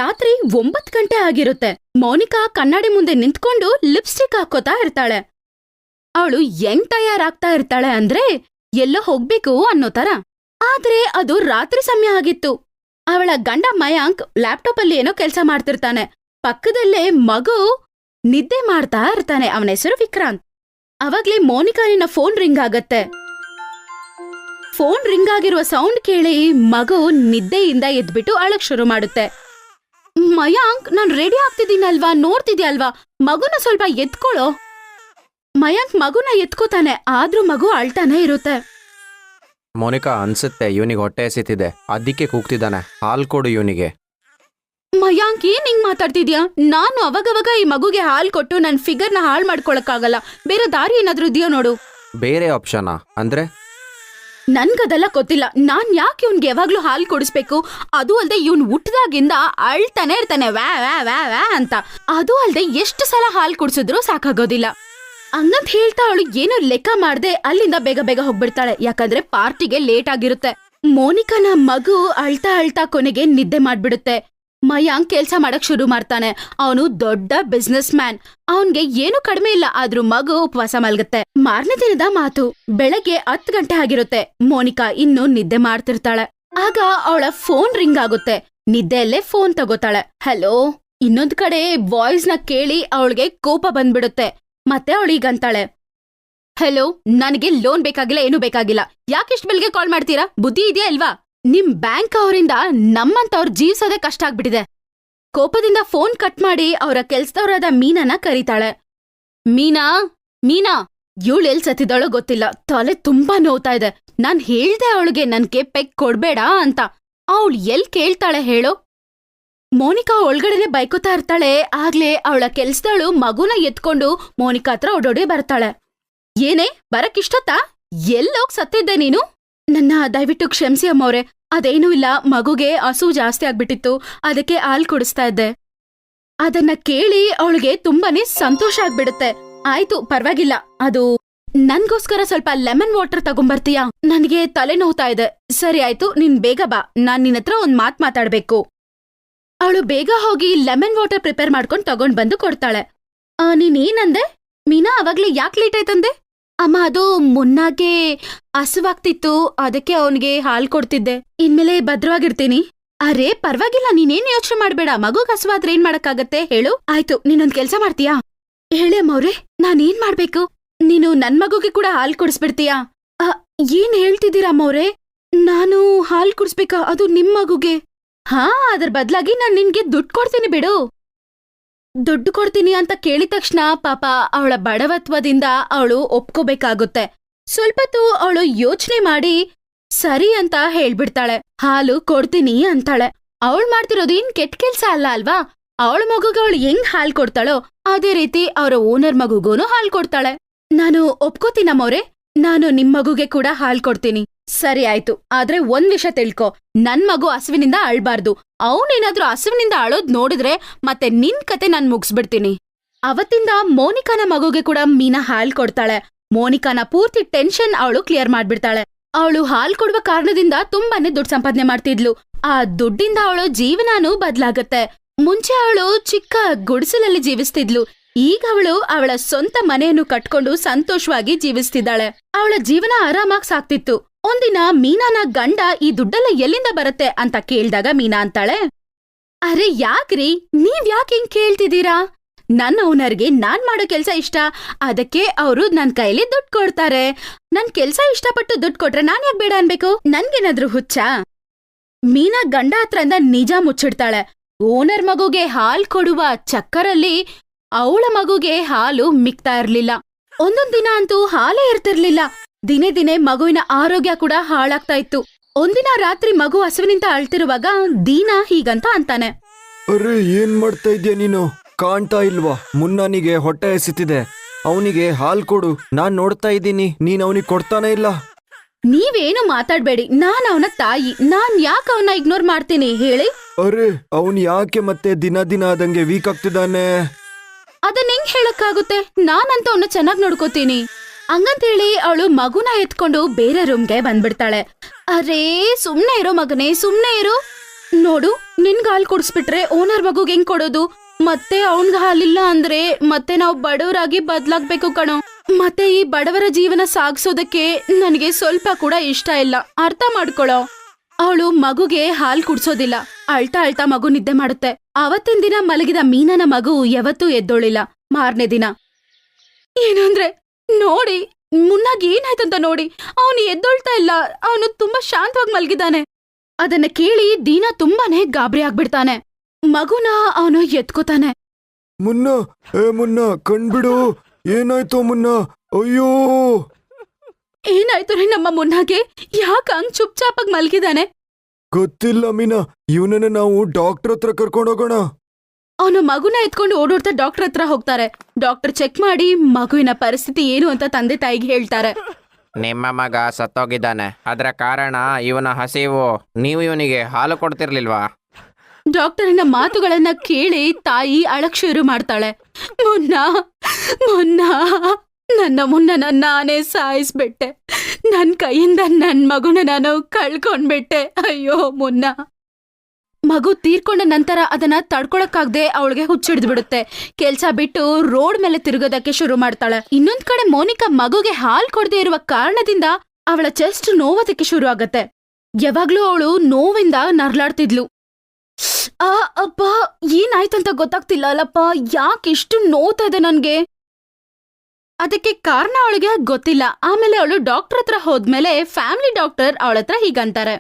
ರಾತ್ರಿ 9 ಗಂಟೆ ಆಗಿರುತ್ತೆ. ಮೋನಿಕಾ ಕನ್ನಡಿ ಮುಂದೆ ನಿಂತ್ಕೊಂಡು ಲಿಪ್ಸ್ಟಿಕ್ ಹಾಕೋತಾ ಇರ್ತಾಳೆ. ಅವಳು ಹೆಂಗ್ ತಯಾರಾಗ್ತಾ ಇರ್ತಾಳೆ ಅಂದ್ರೆ ಎಲ್ಲೋ ಹೋಗ್ಬೇಕು ಅನ್ನೋ ತರ. ಆದ್ರೆ ಅದು ರಾತ್ರಿ ಸಮಯ ಆಗಿತ್ತು. ಅವಳ ಗಂಡ ಮಯಾಂಕ್ ಲ್ಯಾಪ್ಟಾಪ್ ಅಲ್ಲಿ ಏನೋ ಕೆಲ್ಸ ಮಾಡ್ತಿರ್ತಾನೆ. ಪಕ್ಕದಲ್ಲೇ ಮಗು ನಿದ್ದೆ ಮಾಡ್ತಾ ಇರ್ತಾನೆ. ಅವನ ಹೆಸರು ವಿಕ್ರಾಂತ್. ಅವಾಗ್ಲೇ ಮೋನಿಕಾನಿನ ಫೋನ್ ರಿಂಗ್ ಆಗತ್ತೆ. ಫೋನ್ ರಿಂಗ್ ಆಗಿರುವ ಸೌಂಡ್ ಕೇಳಿ ಮಗು ನಿದ್ದೆಯಿಂದ ಎದ್ಬಿಟ್ಟು ಅಳಕ್ ಶುರು ಮಾಡುತ್ತೆ. ಮಯಾಂಕ್, ನಾನ್ ರೆಡಿ ಆಗ್ತಿದ್ದೀನಲ್ವಾ, ನೋಡ್ತಿದ್ಯಲ್ವಾ, ಮಗುನ ಸ್ವಲ್ಪ ಎತ್ಕೊಳ್ಳೋ. ಮಯಾಂಕ್ ಮಗುನ ಎತ್ಕೋತಾನೆ, ಆದ್ರೂ ಮಗು ಅಳ್ತಾನೆ ಇರುತ್ತೆ. ಮೋನಿಕಾ, ಅನ್ಸುತ್ತೆ ಇವನಿಗೆ ಹೊಟ್ಟೆ ಹಸಿತಿದೆ, ಅದಕ್ಕೆ ಕೂಗ್ತಿದ್ದಾನೆ. ಹಾಲು ಕೊಡು ಇವನಿಗೆ. ಮಯಾಂಕ್, ಏನ್ ಹಿಂಗ್ ಮಾತಾಡ್ತಿದ್ಯಾ? ನಾನು ಅವಾಗವಾಗ ಈ ಮಗುಗೆ ಹಾಲ್ ಕೊಟ್ಟು ನನ್ ಫಿಗರ್ನ ಹಾಳ್ ಮಾಡ್ಕೊಳಕ್ಕಾಗಲ್ಲ. ಬೇರೆ ದಾರಿ ಏನಾದ್ರೂ ಇದೆಯೋ ನೋಡು. ಬೇರೆ ಆಪ್ಷನಾ ಅಂದ್ರೆ? ನನ್ಗದೆಲ್ಲ ಗೊತ್ತಿಲ್ಲ. ನಾನ್ ಯಾಕೆ ಇವ್ನ್ಗೆ ಯಾವಾಗ್ಲೂ ಹಾಲ್ ಕೊಡಿಸ್ಬೇಕು? ಅದು ಅಲ್ದೆ ಇವ್ನ್ ಹುಟ್ಟದಾಗಿಂದ ಅಳ್ತಾನೆ ಇರ್ತಾನೆ, ವ್ಯಾ ವ್ಯಾ ವ್ಯಾ ವ್ಯಾ ಅಂತ. ಅದು ಅಲ್ದೆ ಎಷ್ಟು ಸಲ ಹಾಲ್ ಕುಡ್ಸಿದ್ರು ಸಾಕಾಗೋದಿಲ್ಲ. ಹಂಗಂತ ಹೇಳ್ತಾ ಅವಳು ಏನೋ ಲೆಕ್ಕ ಮಾಡ್ದೆ ಅಲ್ಲಿಂದ ಬೇಗ ಬೇಗ ಹೋಗ್ಬಿಡ್ತಾಳೆ. ಯಾಕಂದ್ರೆ ಪಾರ್ಟಿಗೆ ಲೇಟ್ ಆಗಿರುತ್ತೆ. ಮೋನಿಕಾನ ಮಗು ಅಳ್ತಾ ಅಳ್ತಾ ಕೊನೆಗೆ ನಿದ್ದೆ ಮಾಡ್ಬಿಡುತ್ತೆ. ಮಯಾಂಕ್ ಕೆಲ್ಸ ಮಾಡಕ್ ಶುರು ಮಾಡ್ತಾನೆ. ಅವನು ದೊಡ್ಡ ಬಿಸ್ನೆಸ್ ಮ್ಯಾನ್. ಅವನ್ಗೆ ಏನು ಕಡಿಮೆ ಇಲ್ಲ. ಆದ್ರೂ ಮಗು ಉಪವಾಸ ಮಲ್ಗುತ್ತೆ. ಮಾರನೇ ದಿನದ ಮಾತು. ಬೆಳಗ್ಗೆ 10 ಗಂಟೆ ಆಗಿರುತ್ತೆ. ಮೋನಿಕಾ ಇನ್ನೂ ನಿದ್ದೆ ಮಾಡ್ತಿರ್ತಾಳೆ. ಆಗ ಅವಳ ಫೋನ್ ರಿಂಗ್ ಆಗುತ್ತೆ. ನಿದ್ದೆಯಲ್ಲೇ ಫೋನ್ ತಗೋತಾಳೆ. ಹಲೋ. ಇನ್ನೊಂದ್ ಕಡೆ ವಾಯ್ಸ್ ನ ಕೇಳಿ ಅವಳಿಗೆ ಕೋಪ ಬಂದ್ಬಿಡುತ್ತೆ. ಮತ್ತೆ ಅವಳೀಗಂತಾಳೆ, ಹೆಲೋ, ನನಗೆ ಲೋನ್ ಬೇಕಾಗಿಲ್ಲ, ಏನು ಬೇಕಾಗಿಲ್ಲ. ಯಾಕಿಷ್ಟು ಬೆಳಿಗ್ಗೆ ಕಾಲ್ ಮಾಡ್ತೀರಾ? ಬುದ್ಧಿ ಇದೆಯಾ ಇಲ್ವಾ? ನಿಮ್ ಬ್ಯಾಂಕ್ ಅವರಿಂದ ನಮ್ಮಂತವ್ರ ಜೀವ್ಸೋದೇ ಕಷ್ಟ ಆಗ್ಬಿಟ್ಟಿದೆ. ಕೋಪದಿಂದ ಫೋನ್ ಕಟ್ ಮಾಡಿ ಅವರ ಕೆಲ್ಸದವರಾದ ಮೀನಾನ ಕರೀತಾಳೆ. ಮೀನಾ, ಮೀನಾ, ಇವಳು ಎಲ್ ಸತ್ತಿದಾಳೋ ಗೊತ್ತಿಲ್ಲ. ತಲೆ ತುಂಬಾ ನೋವ್ತಾ ಇದೆ. ನಾನ್ ಹೇಳ್ದೆ ಅವಳಿಗೆ ನನ್ಗೆ ಪೆಕ್ ಕೊಡ್ಬೇಡ ಅಂತ. ಅವಳು ಎಲ್ ಕೇಳ್ತಾಳೆ ಹೇಳೋ? ಮೋನಿಕಾ ಒಳಗಡೆನೆ ಬೈಕೋತಾ ಇರ್ತಾಳೆ. ಆಗ್ಲೇ ಅವಳ ಕೆಲ್ಸದವಳು ಮಗುನ ಎತ್ಕೊಂಡು ಮೋನಿಕಾ ಹತ್ರ ಓಡೋಡಿ ಬರ್ತಾಳೆ. ಏನೇ, ಬರಕ್ಕಿಷ್ಟೊತ್ತಾ? ಎಲ್ಲೋಗ್ ಸತ್ತಿದ್ದೆ ನೀನು? ನನ್ನ ದಯವಿಟ್ಟು ಕ್ಷಮಿಸಿ ಅಮ್ಮವ್ರೆ. ಅದೇನೂ ಇಲ್ಲ, ಮಗುಗೆ ಹಸು ಜಾಸ್ತಿ ಆಗ್ಬಿಟ್ಟಿತ್ತು, ಅದಕ್ಕೆ ಹಾಲ್ ಕುಡಿಸ್ತಾ ಇದ್ದೆ. ಅದನ್ನ ಕೇಳಿ ಅವಳಿಗೆ ತುಂಬಾನೇ ಸಂತೋಷ ಆಗ್ಬಿಡುತ್ತೆ. ಆಯ್ತು, ಪರವಾಗಿಲ್ಲ. ಅದು ನನ್ಗೋಸ್ಕರ ಸ್ವಲ್ಪ ಲೆಮನ್ ವಾಟರ್ ತಗೊಂಬರ್ತೀಯಾ? ನನಗೆ ತಲೆ ನೋವ್ತಾ ಇದೆ. ಸರಿ ಆಯ್ತು, ನೀನ್ ಬೇಗ ಬಾ, ನಾನ್ ನಿನ್ನತ್ರ ಒಂದ್ ಮಾತಾಡ್ಬೇಕು. ಅವಳು ಬೇಗ ಹೋಗಿ ಲೆಮನ್ ವಾಟರ್ ಪ್ರಿಪೇರ್ ಮಾಡ್ಕೊಂಡ್ ತಗೊಂಡ್ ಬಂದು ಕೊಡ್ತಾಳೆ. ನೀನೇನಂದೆ? ಮೀನಾ, ಅವಾಗ್ಲೇ ಯಾಕೆ ಲೇಟ್ ಆಯ್ತಂದೆ? ಅಮ್ಮ, ಅದು ಮುನ್ನಾಗೆ ಹಸುವಾಗ್ತಿತ್ತು, ಅದಕ್ಕೆ ಅವನಿಗೆ ಹಾಲ್ ಕೊಡ್ತಿದ್ದೆ. ಇನ್ಮೇಲೆ ಭದ್ರವಾಗಿರ್ತೀನಿ. ಅರೇ ಪರವಾಗಿಲ್ಲ, ನೀನೇನ್ ಯೋಚನೆ ಮಾಡ್ಬೇಡ. ಮಗುಗ್ ಹಸುವಾದ್ರೆ ಏನ್ ಮಾಡಕ್ಕಾಗತ್ತೆ ಹೇಳು? ಆಯ್ತು, ನೀನೊಂದ್ ಕೆಲ್ಸ ಮಾಡ್ತೀಯಾ? ಹೇಳಿ ಅಮ್ಮವ್ರೆ, ನಾನೇನ್ ಮಾಡ್ಬೇಕು? ನೀನು ನನ್ ಮಗುಗೆ ಕೂಡ ಹಾಲ್ ಕುಡಿಸ್ಬಿಡ್ತೀಯಾ? ಏನ್ ಹೇಳ್ತಿದ್ದೀರಾ ಅಮ್ಮವ್ರೆ? ನಾನು ಹಾಲ್ ಕುಡಿಸ್ಬೇಕಾ? ಅದು ನಿಮ್ ಮಗುಗೆ? ಹಾ, ಅದ್ರ ಬದ್ಲಾಗಿ ನಾನ್ ನಿನ್ಗೆ ದುಡ್ಡು ಕೊಡ್ತೀನಿ ಬಿಡು. ದುಡ್ಡು ಕೊಡ್ತೀನಿ ಅಂತ ಕೇಳಿದ ತಕ್ಷಣ ಪಾಪ ಅವಳ ಬಡವತ್ವದಿಂದ ಅವಳು ಒಪ್ಕೋಬೇಕಾಗುತ್ತೆ. ಸ್ವಲ್ಪತ್ತು ಅವಳು ಯೋಚನೆ ಮಾಡಿ ಸರಿ ಅಂತ ಹೇಳ್ಬಿಡ್ತಾಳೆ. ಹಾಲು ಕೊಡ್ತೀನಿ ಅಂತಾಳೆ. ಅವಳು ಮಾಡ್ತಿರೋದು ಏನ್ ಕೆಟ್ಟ ಕೆಲ್ಸ ಅಲ್ಲ ಅಲ್ವಾ? ಅವಳ ಮಗುಗೆ ಅವಳು ಹೆಂಗ್ ಹಾಲ್ ಕೊಡ್ತಾಳೋ ಅದೇ ರೀತಿ ಅವರ ಓನರ್ ಮಗುಗೂನು ಹಾಲ್ ಕೊಡ್ತಾಳೆ. ನಾನು ಒಪ್ಕೋತೀನಮ್ಮವ್ರೆ, ನಾನು ನಿಮ್ ಮಗುಗೆ ಕೂಡ ಹಾಲ್ ಕೊಡ್ತೀನಿ. ಸರಿ ಆಯ್ತು, ಆದ್ರೆ ಒಂದ್ ವಿಷಯ ತಿಳ್ಕೊ, ನನ್ ಮಗು ಹಸುವಿನಿಂದ ಅಳ್ಬಾರ್ದು. ಅವನೇನಾದ್ರೂ ಹಸುವಿನಿಂದ ಅಳೋದ್ ನೋಡಿದ್ರೆ ಮತ್ತೆ ನಿನ್ ಕತೆ ನಾನ್ ಮುಗಿಸ್ಬಿಡ್ತೀನಿ. ಅವತ್ತಿಂದ ಮೋನಿಕಾನ ಮಗುಗೆ ಕೂಡ ಮೀನಾ ಹಾಲ್ ಕೊಡ್ತಾಳೆ. ಮೋನಿಕಾನ ಪೂರ್ತಿ ಟೆನ್ಷನ್ ಅವಳು ಕ್ಲಿಯರ್ ಮಾಡ್ಬಿಡ್ತಾಳೆ. ಅವಳು ಹಾಲ್ ಕೊಡುವ ಕಾರಣದಿಂದ ತುಂಬಾನೇ ದುಡ್ಡು ಸಂಪಾದನೆ ಮಾಡ್ತಿದ್ಲು. ಆ ದುಡ್ಡಿಂದ ಅವಳು ಜೀವನಾನೂ ಬದ್ಲಾಗತ್ತೆ. ಮುಂಚೆ ಅವಳು ಚಿಕ್ಕ ಗುಡಿಸಲಲ್ಲಿ ಜೀವಿಸ್ತಿದ್ಲು. ಈಗ ಅವಳು ಅವಳ ಸ್ವಂತ ಮನೆಯನ್ನು ಕಟ್ಕೊಂಡು ಸಂತೋಷವಾಗಿ ಜೀವಿಸ್ತಿದ್ದಾಳೆ. ಅವಳ ಜೀವನ ಆರಾಮಾಗ್ ಸಾಕ್ತಿತ್ತು. ಒಂದಿನ ಮೀನಾನ ಗಂಡ ಈ ದುಡ್ಡೆಲ್ಲ ಎಲ್ಲಿಂದ ಬರುತ್ತೆ ಅಂತ ಕೇಳ್ದಾಗ ಮೀನಾ ಅಂತಾಳೆ, ಅರೆ ಯಾಕ್ರಿ, ನೀವ್ ಯಾಕೆ ಹಿಂಗ್ ಕೇಳ್ತಿದ್ದೀರಾ? ನನ್ನ ಓನರ್ಗೆ ನಾನ್ ಮಾಡೋ ಕೆಲ್ಸ ಇಷ್ಟ, ಅದಕ್ಕೆ ಅವರು ನನ್ ಕೈಲಿ ದುಡ್ಡು ಕೊಡ್ತಾರೆ. ನನ್ ಕೆಲ್ಸ ಇಷ್ಟಪಟ್ಟು ದುಡ್ಡು ಕೊಟ್ರೆ ನಾನ್ ಯಾಕೆ ಬೇಡ ಅನ್ಬೇಕು? ನನ್ಗೇನಾದ್ರೂ ಹುಚ್ಚಾ? ಮೀನಾ ಗಂಡ ಹತ್ರಿಂದ ನಿಜ ಮುಚ್ಚಿಡ್ತಾಳೆ. ಓನರ್ ಮಗುಗೆ ಹಾಲ್ ಕೊಡುವ ಚಕ್ಕರಲ್ಲಿ ಅವಳ ಮಗುಗೆ ಹಾಲು ಮಿಕ್ತಾ ಇರ್ಲಿಲ್ಲ. ಒಂದೊಂದ್ ದಿನ ಅಂತೂ ಹಾಲೇ ಇರ್ತಿರ್ಲಿಲ್ಲ. ದಿನೇ ದಿನೇ ಮಗುವಿನ ಆರೋಗ್ಯ ಕೂಡ ಹಾಳಾಗ್ತಾ ಇತ್ತು. ಒಂದಿನ ರಾತ್ರಿ ಮಗು ಹಸುವಿನಿಂದ ಅಳ್ತಿರುವಾಗ ದೀನಾ ಹೀಗಂತ ಅಂತಾನೆ, ಅರೆ ಏನ್ ಮಾಡ್ತಾ ಇದ್ಯಾ ನೀನು? ಕಾಣ್ತಾ ಇಲ್ವಾ ಮುನ್ನಾನಿಗೆ ಹೊಟ್ಟೆ ಹಸಿತಿದೆ, ಅವನಿಗೆ ಹಾಲ್ ಕೊಡು. ನಾನ್ ನೋಡ್ತಾ ಇದ್ದೀನಿ, ನೀನ್ ಅವನಿಗೆ ಕೊಡ್ತಾನೆ ಇಲ್ಲ. ನೀವೇನು ಮಾತಾಡ್ಬೇಡಿ, ನಾನ್ ಅವನ ತಾಯಿ. ನಾನ್ ಯಾಕೆ ಅವನ್ನ ಇಗ್ನೋರ್ ಮಾಡ್ತೀನಿ ಹೇಳಿ? ಅರೆ ಅವನ್ ಯಾಕೆ ಮತ್ತೆ ದಿನ ದಿನ ಆದಂಗೆ ವೀಕ್ ಆಗ್ತಿದ್ದಾನೆ? ಅದನ್ನ ಹೆಂಗ್ ಹೇಳಕ್ಕಾಗುತ್ತೆ? ನಾನಂತ ಅವನ್ನ ಚೆನ್ನಾಗ್ ನೋಡ್ಕೋತೀನಿ. ಹಂಗಂತೇಳಿ ಅವಳು ಮಗುನ ಎತ್ಕೊಂಡು ಬೇರೆ ರೂಮ್ಗೆ ಬಂದ್ಬಿಡ್ತಾಳೆ. ಅರೇ ಸುಮ್ನೆ ಇರೋ ಮಗನೇ, ಸುಮ್ನೆ ಇರು. ನೋಡು, ನಿನ್ಗೆ ಹಾಲು ಕುಡಿಸ್ಬಿಟ್ರೆ ಓನರ್ ಮಗುಗೆ ಹೆಂಗ್ ಕೊಡೋದು? ಮತ್ತೆ ಅವನ್ಗ ಹಾಲಿಲ್ಲ ಅಂದ್ರೆ ಮತ್ತೆ ನಾವು ಬಡವರಾಗಿ ಬದ್ಲಾಗ್ಬೇಕು ಕಣೋ. ಮತ್ತೆ ಈ ಬಡವರ ಜೀವನ ಸಾಗಿಸೋದಕ್ಕೆ ನನಗೆ ಸ್ವಲ್ಪ ಕೂಡ ಇಷ್ಟ ಇಲ್ಲ, ಅರ್ಥ ಮಾಡ್ಕೊಳೋ. ಅವಳು ಮಗುಗೆ ಹಾಲ್ ಕುಡ್ಸೋದಿಲ್ಲ. ಅಳ್ತಾ ಅಳ್ತಾ ಮಗು ನಿದ್ದೆ ಮಾಡುತ್ತೆ. ಅವತ್ತಿನ ದಿನ ಮಲಗಿದ ಮೀನನ ಮಗು ಯಾವತ್ತೂ ಎದ್ದೋಳಿಲ್ಲ. ಮಾರನೇ ದಿನ ಏನಂದ್ರೆ ನೋಡಿ, ಮುನ್ನಾಗಿ ಏನಾಯ್ತಂತ ನೋಡಿ, ಅವನು ಎದ್ದೊಳ್ತಾ ಇಲ್ಲ. ಅವನು ತುಂಬಾ ಶಾಂತವಾಗಿ ಮಲಗಿದ್ದಾನೆ. ಅದನ್ನ ಕೇಳಿ ದೀನಾ ತುಂಬಾನೇ ಗಾಬರಿ ಆಗ್ಬಿಡ್ತಾನೆ. ಮಗುನ ಅವನು ಎತ್ಕೋತಾನೆ. ಮುನ್ನ, ಮುನ್ನ ಕಣ್ಬಿಡು, ಏನಾಯ್ತು ಮುನ್ನ? ಅಯ್ಯೋ, ಏನಾಯ್ತು ರೀ ನಮ್ಮ ಮುನ್ನಾಗೆ? ಯಾಕ ಹಂಗ್ ಚುಪ್ಚಾಪಾಗಿ ಮಲಗಿದಾನೆ? ಗೊತ್ತಿಲ್ಲ ಮೀನಾ, ಇವನನ್ನ ನಾವು ಡಾಕ್ಟರ್ ಹತ್ರ ಕರ್ಕೊಂಡೋಗೋಣ. ಅವನು ಮಗುನ ಎತ್ಕೊಂಡು ಓಡೋಡ್ತಾ ಡಾಕ್ಟರ್ ಹತ್ರ ಹೋಗ್ತಾರೆ. ಡಾಕ್ಟರ್ ಚೆಕ್ ಮಾಡಿ ಮಗುವಿನ ಪರಿಸ್ಥಿತಿ ಏನು ಅಂತ ತಂದೆ ತಾಯಿಗೆ ಹೇಳ್ತಾರೆ. ನಿಮ್ಮ ಮಗ ಸತ್ತೋಗಿದ್ದಾನೆ. ಅದರ ಕಾರಣ ಇವನ ಹಸಿವು. ನೀವು ಇವನಿಗೆ ಹಾಲು ಕೊಡ್ತಿರ್ಲಿಲ್ವಾ? ಡಾಕ್ಟರಿನ ಮಾತುಗಳನ್ನ ಕೇಳಿ ತಾಯಿ ಅಳಕ್ ಶುರು ಮಾಡ್ತಾಳೆ. ಮುನ್ನ, ಮುನ್ನ, ನನ್ನ ಮುನ್ನನ ನಾನೇ ಸಾಯಿಸ್ಬಿಟ್ಟೆ. ನನ್ ಕೈಯಿಂದ ನನ್ ಮಗುನ ನಾನು ಕಳ್ಕೊಂಡ್ಬಿಟ್ಟೆ. ಅಯ್ಯೋ ಮುನ್ನ. ಮಗು ತೀರ್ಕೊಂಡ ನಂತರ ಅದನ್ನ ತಡ್ಕೊಳಕ್ಕಾಗ್ದೆ ಅವಳಿಗೆ ಹುಚ್ಚಿಡ್ದು ಬಿಡುತ್ತೆ. ಕೆಲ್ಸ ಬಿಟ್ಟು ರೋಡ್ ಮೇಲೆ ತಿರುಗೋದಕ್ಕೆ ಶುರು ಮಾಡ್ತಾಳೆ. ಇನ್ನೊಂದ್ ಕಡೆ ಮೋನಿಕಾ ಮಗುಗೆ ಹಾಲ್ ಕೊಡದೆ ಇರುವ ಕಾರಣದಿಂದ ಅವಳ ಚೆಸ್ಟ್ ನೋವೋದಕ್ಕೆ ಶುರು ಆಗತ್ತೆ. ಯಾವಾಗ್ಲೂ ಅವಳು ನೋವಿಂದ ನರ್ಲಾಡ್ತಿದ್ಲು. ಅಪ್ಪ, ಏನಾಯ್ತಂತ ಗೊತ್ತಾಗ್ತಿಲ್ಲ ಅಲ್ಲಪ್ಪ, ಯಾಕೆ ಇಷ್ಟು ನೋವ್ತಾ ಇದೆ ನನ್ಗೆ? ಅದಕ್ಕೆ ಕಾರಣ ಅವಳಿಗೆ ಗೊತ್ತಿಲ್ಲ. ಆಮೇಲೆ ಅವಳು ಡಾಕ್ಟರ್ ಹತ್ರ ಹೋದ್ಮೇಲೆ ಫ್ಯಾಮಿಲಿ ಡಾಕ್ಟರ್ ಅವಳ ಹತ್ರ ಹೀಗಂತಾರೆ.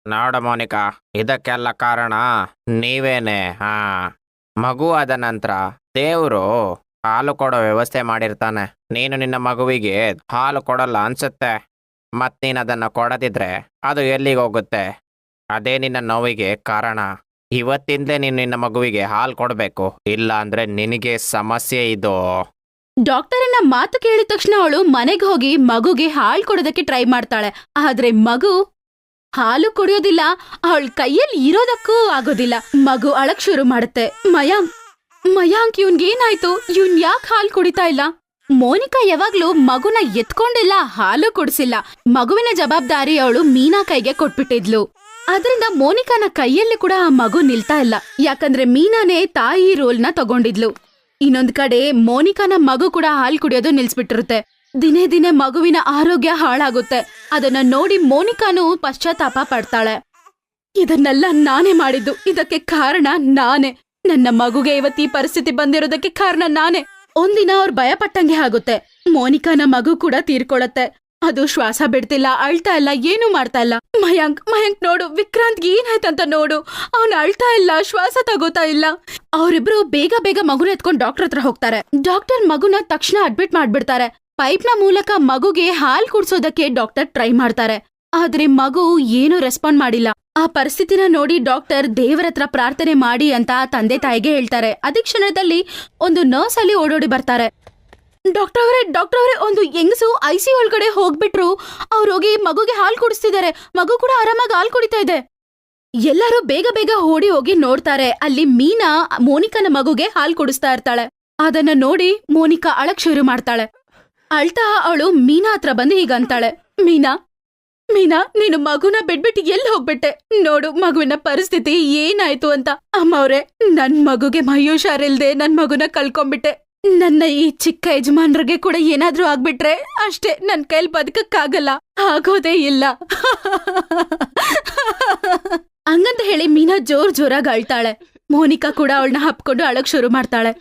ನೋಡು ಮೋನಿಕಾ, ಇದಕ್ಕೆಲ್ಲ ಕಾರಣ ನೀವೇನೆ. ಮಗು ಆದ ನಂತರ ದೇವರು ಹಾಲು ಕೊಡೋ ವ್ಯವಸ್ಥೆ ಮಾಡಿರ್ತಾನೆ. ನೀನು ನಿನ್ನ ಮಗುವಿಗೆ ಹಾಲು ಕೊಡಲ್ಲ ಅನ್ಸುತ್ತೆ. ಮತ್ ನೀನು ಅದನ್ನ ಕೊಡದಿದ್ರೆ ಅದು ಎಲ್ಲಿಗೆ ಹೋಗುತ್ತೆ? ಅದೇ ನಿನ್ನ ನೋವಿಗೆ ಕಾರಣ. ಇವತ್ತಿಂದಲೇ ನೀನು ನಿನ್ನ ಮಗುವಿಗೆ ಹಾಲು ಕೊಡಬೇಕು, ಇಲ್ಲ ಅಂದ್ರೆ ನಿನಗೆ ಸಮಸ್ಯೆ ಇದು. ಡಾಕ್ಟರನ್ನ ಮಾತು ಕೇಳಿದ ತಕ್ಷಣ ಅವಳು ಮನೆಗೆ ಹೋಗಿ ಮಗುಗೆ ಹಾಲು ಕೊಡೋದಕ್ಕೆ ಟ್ರೈ ಮಾಡ್ತಾಳೆ. ಆದ್ರೆ ಮಗು ಹಾಲು ಕುಡಿಯೋದಿಲ್ಲ. ಅವಳ ಕೈಯಲ್ಲಿ ಇರೋದಕ್ಕೂ ಆಗೋದಿಲ್ಲ. ಮಗು ಅಳಕ್ ಶುರು ಮಾಡುತ್ತೆ. ಮಯಾಂಕ್ ಇವ್ನ್ಗೇನಾಯ್ತು? ಇವ್ನ್ ಯಾಕೆ ಹಾಲು ಕುಡಿತಾ ಇಲ್ಲ? ಮೋನಿಕಾ ಯಾವಾಗ್ಲೂ ಮಗುನ ಎತ್ಕೊಂಡಿಲ್ಲ, ಹಾಲು ಕುಡಿಸಿಲ್ಲ. ಮಗುವಿನ ಜವಾಬ್ದಾರಿ ಅವಳು ಮೀನಾ ಕೈಗೆ ಕೊಟ್ಬಿಟ್ಟಿದ್ಲು. ಆದ್ರಿಂದ ಮೋನಿಕಾನ ಕೈಯಲ್ಲಿ ಕೂಡ ಆ ಮಗು ನಿಲ್ತಾ ಇಲ್ಲ. ಯಾಕಂದ್ರೆ ಮೀನಾನೇ ತಾಯಿ ರೋಲ್ನ ತಗೊಂಡಿದ್ಲು. ಇನ್ನೊಂದ್ ಕಡೆ ಮೋನಿಕಾನ ಮಗು ಕೂಡ ಹಾಲು ಕುಡಿಯೋದು ನಿಲ್ಸ್ಬಿಟ್ಟಿರುತ್ತೆ. ದಿನೇ ದಿನೇ ಮಗುವಿನ ಆರೋಗ್ಯ ಹಾಳಾಗುತ್ತೆ. ಅದನ್ನ ನೋಡಿ ಮೋನಿಕಾನು ಪಶ್ಚಾತ್ತಾಪ ಪಡ್ತಾಳೆ. ಇದನ್ನೆಲ್ಲ ನಾನೇ ಮಾಡಿದ್ದು, ಇದಕ್ಕೆ ಕಾರಣ ನಾನೇ. ನನ್ನ ಮಗುಗೆ ಇವತ್ತು ಈ ಪರಿಸ್ಥಿತಿ ಬಂದಿರೋದಕ್ಕೆ ಕಾರಣ ನಾನೇ. ಒಂದಿನ ಅವ್ರು ಭಯ ಪಟ್ಟಂಗೆ ಆಗುತ್ತೆ. ಮೋನಿಕಾನ ಮಗು ಕೂಡ ತೀರ್ಕೊಳತ್ತೆ. ಅದು ಶ್ವಾಸ ಬಿಡ್ತಿಲ್ಲ, ಅಳ್ತಾ ಇಲ್ಲ, ಏನು ಮಾಡ್ತಾ ಇಲ್ಲ. ಮಯಾಂಕ್ ನೋಡು, ವಿಕ್ರಾಂತ್ಗೆ ಏನಾಯ್ತಂತ ನೋಡು. ಅವನು ಅಳ್ತಾ ಇಲ್ಲ, ಶ್ವಾಸ ತಗೋತಾ ಇಲ್ಲ. ಅವರಿಬ್ರು ಬೇಗ ಮಗುನ ಎತ್ಕೊಂಡು ಡಾಕ್ಟರ್ ಹತ್ರ ಹೋಗ್ತಾರೆ. ಡಾಕ್ಟರ್ ಮಗುನ ತಕ್ಷಣ ಅಡ್ಮಿಟ್ ಮಾಡ್ಬಿಡ್ತಾರೆ. ಪೈಪ್ನ ಮೂಲಕ ಮಗುಗೆ ಹಾಲ್ ಕುಡ್ಸೋದಕ್ಕೆ ಡಾಕ್ಟರ್ ಟ್ರೈ ಮಾಡ್ತಾರೆ. ಆದ್ರೆ ಮಗು ಏನು ರೆಸ್ಪಾಂಡ್ ಮಾಡಿಲ್ಲ. ಆ ಪರಿಸ್ಥಿತಿನ ನೋಡಿ ಡಾಕ್ಟರ್ ದೇವರ ಹತ್ರ ಪ್ರಾರ್ಥನೆ ಮಾಡಿ ಅಂತ ತಂದೆ ತಾಯಿಗೆ ಹೇಳ್ತಾರೆ. ಅದೇ ಕ್ಷಣದಲ್ಲಿ ಒಂದು ನರ್ಸ್ ಅಲ್ಲಿ ಓಡೋಡಿ ಬರ್ತಾರೆ. ಡಾಕ್ಟರ್ ಅವರೇ, ಒಂದು ಹೆಂಗಸು ಐಸಿ ಒಳಗಡೆ ಹೋಗ್ಬಿಟ್ರು. ಅವ್ರು ಹೋಗಿ ಮಗುಗೆ ಹಾಲು ಕುಡಿಸ್ತಿದ್ದಾರೆ. ಮಗು ಕೂಡ ಆರಾಮಾಗಿ ಹಾಲು ಕುಡಿತಾ ಇದೆ. ಎಲ್ಲರೂ ಬೇಗ ಓಡಿ ಹೋಗಿ ನೋಡ್ತಾರೆ. ಅಲ್ಲಿ ಮೀನಾ ಮೋನಿಕಾನ ಮಗುಗೆ ಹಾಲು ಕುಡಿಸ್ತಾ ಇರ್ತಾಳೆ. ಅದನ್ನ ನೋಡಿ ಮೋನಿಕಾ ಅಳಕ್ ಶುರು ಮಾಡ್ತಾಳೆ. ಅಳ್ತಾ ಅವಳು ಮೀನಾ ಹತ್ರ ಬಂದು ಹೀಗಂತಾಳೆ. ಮೀನಾ, ನೀನು ಮಗುನ ಬಿಟ್ಬಿಟ್ಟು ಎಲ್ಲಿ ಹೋಗ್ಬಿಟ್ಟೆ? ನೋಡು ಮಗುವಿನ ಪರಿಸ್ಥಿತಿ ಏನಾಯ್ತು ಅಂತ. ಅಮ್ಮವ್ರೆ, ನನ್ ಮಗುಗೆ ಮೈಯುಷಾರಿಲ್ದೆ ನನ್ ಮಗುನ ಕಳ್ಕೊಂಡ್ಬಿಟ್ಟೆ. ನನ್ನ ಈ ಚಿಕ್ಕ ಯಜಮಾನ್ರಿಗೆ ಕೂಡ ಏನಾದ್ರೂ ಆಗ್ಬಿಟ್ರೆ ಅಷ್ಟೇ, ನನ್ ಕೈಲಿ ಬದುಕಕ್ಕಾಗಲ್ಲ, ಆಗೋದೇ ಇಲ್ಲ. ಹಂಗಂತ ಹೇಳಿ ಮೀನಾ ಜೋರಾಗಿ ಅಳ್ತಾಳೆ. ಮೋನಿಕಾ ಕೂಡ ಅವಳನ್ನ ಹಪ್ಕೊಂಡು ಅಳಕ್ ಶುರು ಮಾಡ್ತಾಳೆ.